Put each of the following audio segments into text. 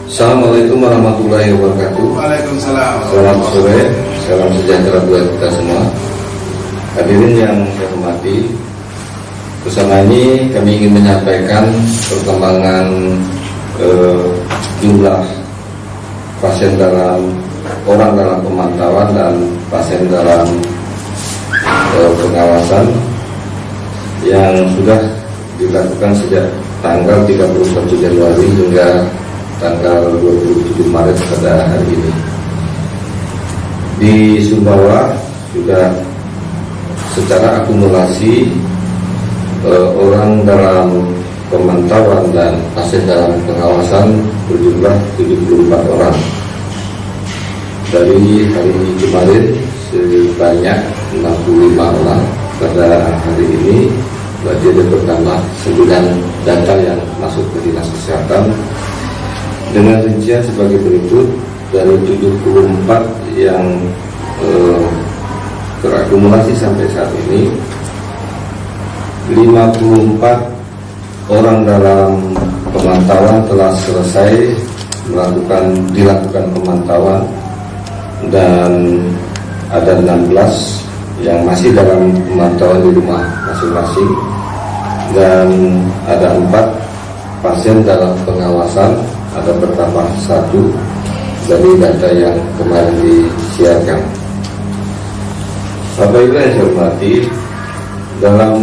Assalamualaikum warahmatullahi wabarakatuh. Waalaikumsalam. Selamat sore, salam sejahtera buat kita semua. Hadirin yang saya hormati, bersama ini kami ingin menyampaikan perkembangan jumlah pasien orang dalam pemantauan dan pasien dalam pengawasan yang sudah dilakukan sejak tanggal 31 Januari hingga tanggal 27 Maret pada hari ini. Di Sumbawa sudah secara akumulasi orang dalam pemantauan dan pasien dalam pengawasan berjumlah 74 orang. Dari hari kemarin sebanyak 65 orang. Pada hari ini berarti ada bertambah 9 data yang masuk ke Dinas Kesehatan dengan rincian sebagai berikut. Dari 74 yang terakumulasi sampai saat ini, 54 orang dalam pemantauan telah selesai dilakukan pemantauan, dan ada 16 yang masih dalam pemantauan di rumah masing-masing, dan ada 4 pasien dalam pengawasan, ada bertambah 1 dari data yang kemarin disiarkan. Bapak Ibu yang saya hormati, dalam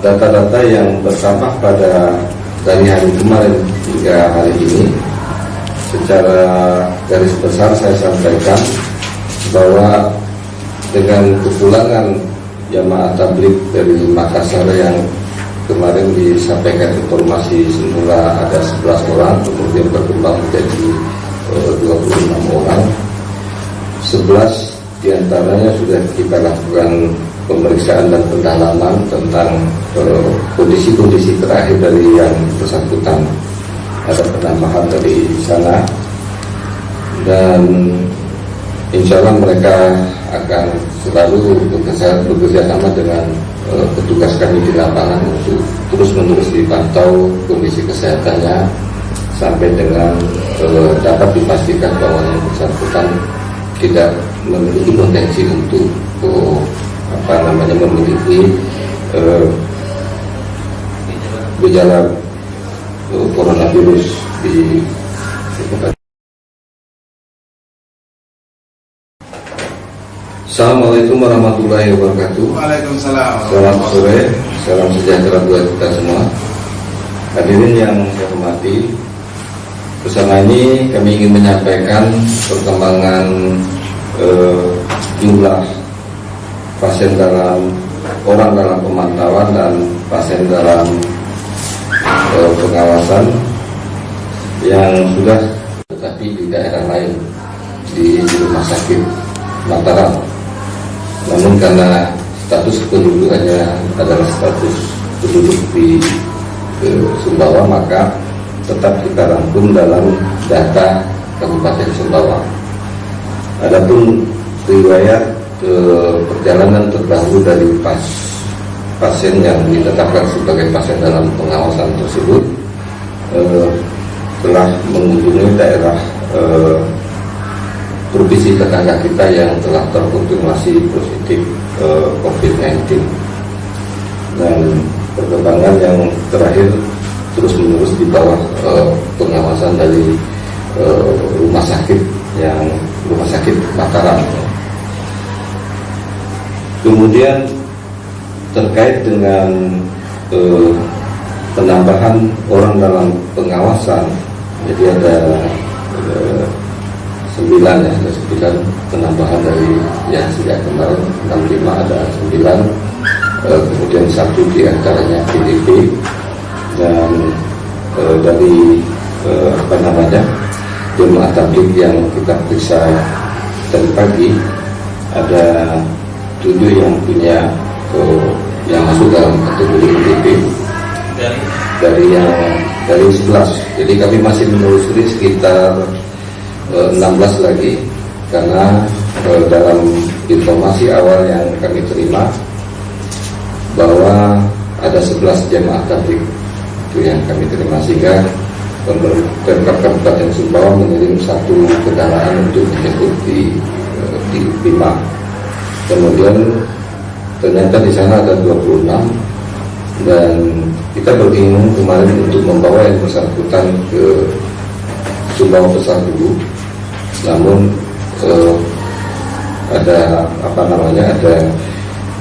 data-data yang bertambah dari hari kemarin hingga hari ini, secara garis besar saya sampaikan bahwa dengan kepulangan jamaah tabligh dari Makassar yang kemarin disampaikan informasi semula ada 11 orang, kemudian berkembang menjadi 26 orang. 11 diantaranya sudah kita lakukan pemeriksaan dan pendalaman tentang kondisi-kondisi terakhir dari yang bersangkutan. Ada penambahan dari sana, dan insya Allah mereka akan selalu bekerja sama dengan petugas kami di lapangan untuk terus-menerus dipantau kondisi kesehatannya sampai dengan dapat dipastikan bahwa yang bersangkutan tidak memiliki potensi untuk memiliki gejala coronavirus di tempat. Assalamualaikum warahmatullahi wabarakatuh. Waalaikumsalam. Selamat sore, salam sejahtera buat kita semua. Hadirin yang saya hormati, bersama ini kami ingin menyampaikan perkembangan jumlah pasien orang dalam pemantauan dan pasien dalam pengawasan yang sudah tetapi di daerah lain di rumah sakit Mataram. Namun karena status kependudukannya adalah status penduduk di Sumbawa, maka tetap kita rangkum dalam data Kabupaten Sumbawa. Adapun riwayat perjalanan terdahulu dari pasien yang ditetapkan sebagai pasien dalam pengawasan tersebut telah mengunjungi daerah provinsi tetangga kita yang telah terkonfirmasi positif COVID-19, dan perkembangan yang terakhir terus-menerus di bawah pengawasan dari rumah sakit Mataram. Kemudian terkait dengan penambahan orang dalam pengawasan, jadi ada 9 penambahan dari yang sejak kemarin 65, ada 9, kemudian 1 diantaranya PDP, dan dari jemaah tabligh yang kita periksa tadi pagi ada 7 yang punya yang masuk dalam kategori PDP dari 11. Jadi kami masih menelusuri sekitar 16 lagi, karena dalam informasi awal yang kami terima bahwa ada 11 jemaah tabligh itu yang kami terima, sehingga Pemprov Kabupaten Sumbawa mengirim 1 kendaraan untuk menjemput di Bima. Kemudian ternyata di sana ada 26, dan kita berbingung kemarin untuk membawa yang bersangkutan ke Sumbawa besar dulu. Namun ada ada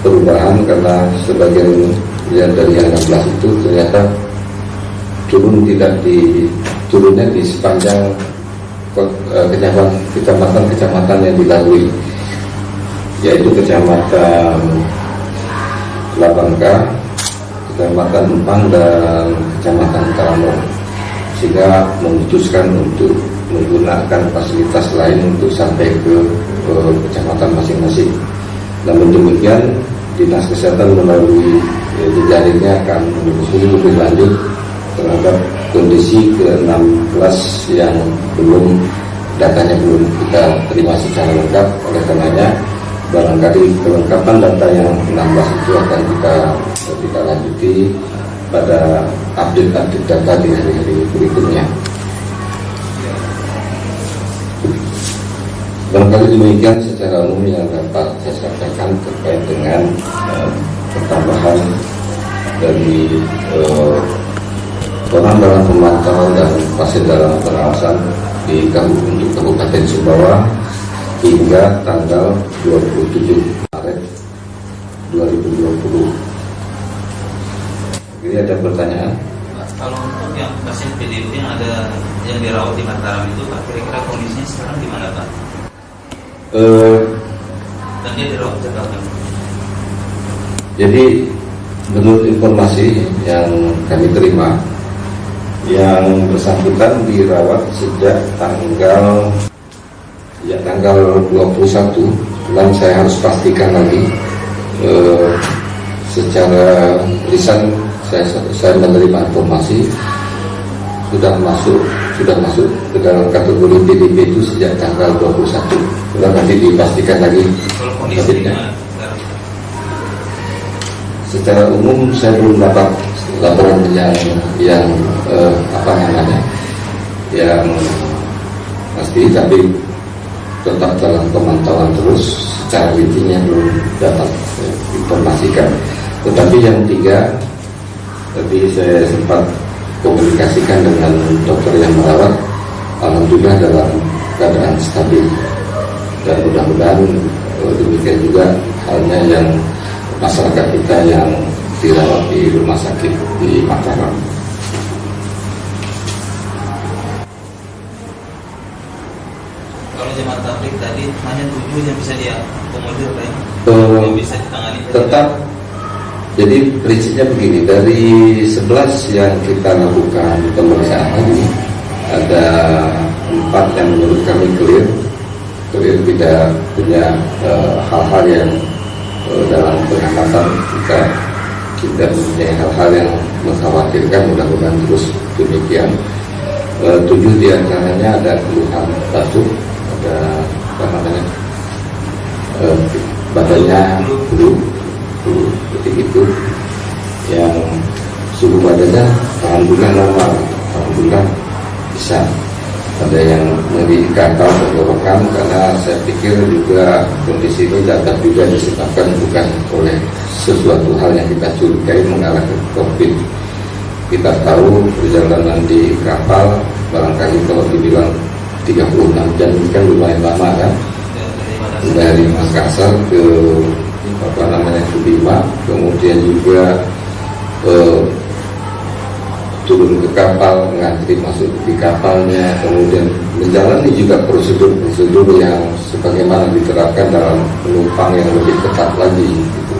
perubahan karena sebagian dari yang 16 itu ternyata turunnya di sepanjang kecamatan yang dilalui, yaitu Kecamatan Labangka, Kecamatan Empang, dan Kecamatan Karamong, sehingga memutuskan untuk menggunakan fasilitas lain untuk sampai ke kecamatan masing-masing. Namun demikian, Dinas Kesehatan melalui jejaringnya akan menelusuri lebih lanjut terhadap kondisi ke-16 yang datanya belum kita terima secara lengkap. Oleh karenanya, barangkali kelengkapan data yang 16 itu akan kita lanjuti pada update data di hari-hari berikutnya. Barangkali demikian secara umum yang dapat saya sampaikan terkait dengan pertambahan dari orang dalam pemantauan dan pasien dalam pengawasan untuk Kabupaten Sumbawa hingga tanggal 27 Maret 2020. Jadi ada pertanyaan? Kalau untuk yang pasien PDP yang dirawat di Mataram itu, Pak, kira-kira kondisinya sekarang di mana, Pak? Dan dia dirawat jaga. Jadi menurut informasi yang kami terima, yang bersangkutan dirawat sejak tanggal 21, dan saya harus pastikan lagi secara lisan saya menerima informasi sudah masuk ke dalam kategori PDP itu sejak tanggal 21. Sudah nanti dipastikan lagi hasilnya. Secara umum saya belum dapat laporan yang pasti, tapi tetap dalam pemantauan terus. Secara intinya belum dapat informasikan. Tetapi yang 3 tadi saya sempat komunikasikan dengan dokter yang merawat, alhamdulillah dalam keadaan stabil, dan mudah-mudahan demikian juga halnya yang masyarakat kita yang dirawat di rumah sakit di Mataram. Kalau jemaah tablik tadi hanya 7 yang bisa diakomodir, yang bisa ditangani. Tetap. Jadi prinsipnya begini, dari 11 yang kita lakukan pemeriksaan tadi, ada 4 yang menurut kami clear tidak punya hal-hal yang dalam pengamatan kita tidak punya hal-hal yang mengkhawatirkan. Mudah-mudahan terus demikian. 7 diantaranya ada keluhan batuk, ada badannya flu seperti itu, yang suhu badannya alhamdulillah normal, alhamdulillah bisa. Ada yang nyeri gatal tenggorokan, karena saya pikir juga kondisi ini dapat juga disebabkan bukan oleh sesuatu hal yang kita curigai mengarah ke COVID. Kita tahu perjalanan di kapal barangkali kalau dibilang 36 jam kan lumayan lama kan, dari Makassar ke ke Bima, kemudian juga turun ke kapal, ngantri masuk di kapalnya, kemudian menjalani juga prosedur-prosedur yang sebagaimana diterapkan dalam penumpang yang lebih ketat lagi gitu.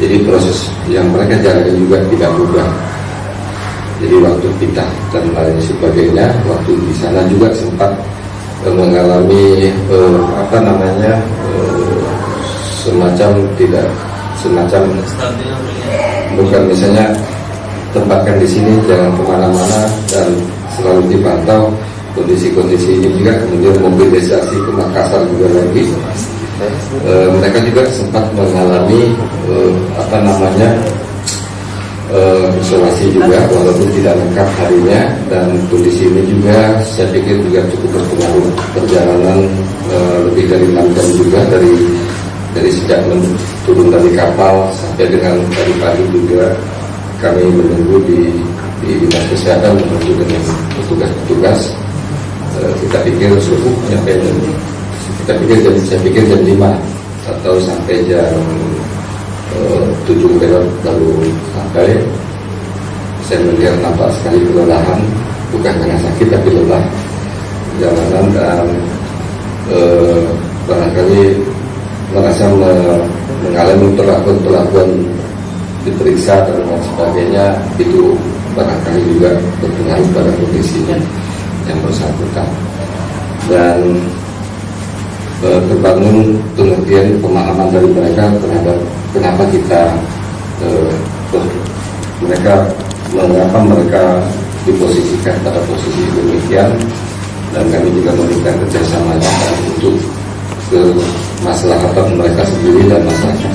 Jadi proses yang mereka jalani juga tidak mudah. Jadi waktu pindah dan lain sebagainya, waktu di sana juga sempat mengalami semacam bukan, misalnya tempatkan di sini, jangan kemana-mana, dan selalu dipantau kondisi-kondisi ini juga. Kemudian mobilisasi ke Makassar juga lagi. Mereka juga sempat mengalami isolasi juga walaupun tidak lengkap harinya, dan kondisi ini juga saya pikir juga cukup berpengaruh. Perjalanan lebih dari 6 jam juga dari sejak turun dari kapal sampai dengan tadi pagi juga kami menunggu di dinas kesehatan, menunggu dengan petugas-petugas. Kita pikir cukup sampai saya pikir jam 5 atau sampai jam 7 lewat baru sampai. Saya melihat nampak sekali kelelahan, bukan karena sakit tapi lelah jalanan, dan barangkali merasa mengalami perlakuan diperiksa dan lain sebagainya, itu barangkali juga berpengaruh pada kondisinya yang bersangkutan. Dan terbangun pengertian pemahaman dari mereka terhadap kenapa mereka diposisikan pada posisi demikian, dan kami juga meminta kerjasama untuk kemaslahatan mereka sendiri dan masyarakat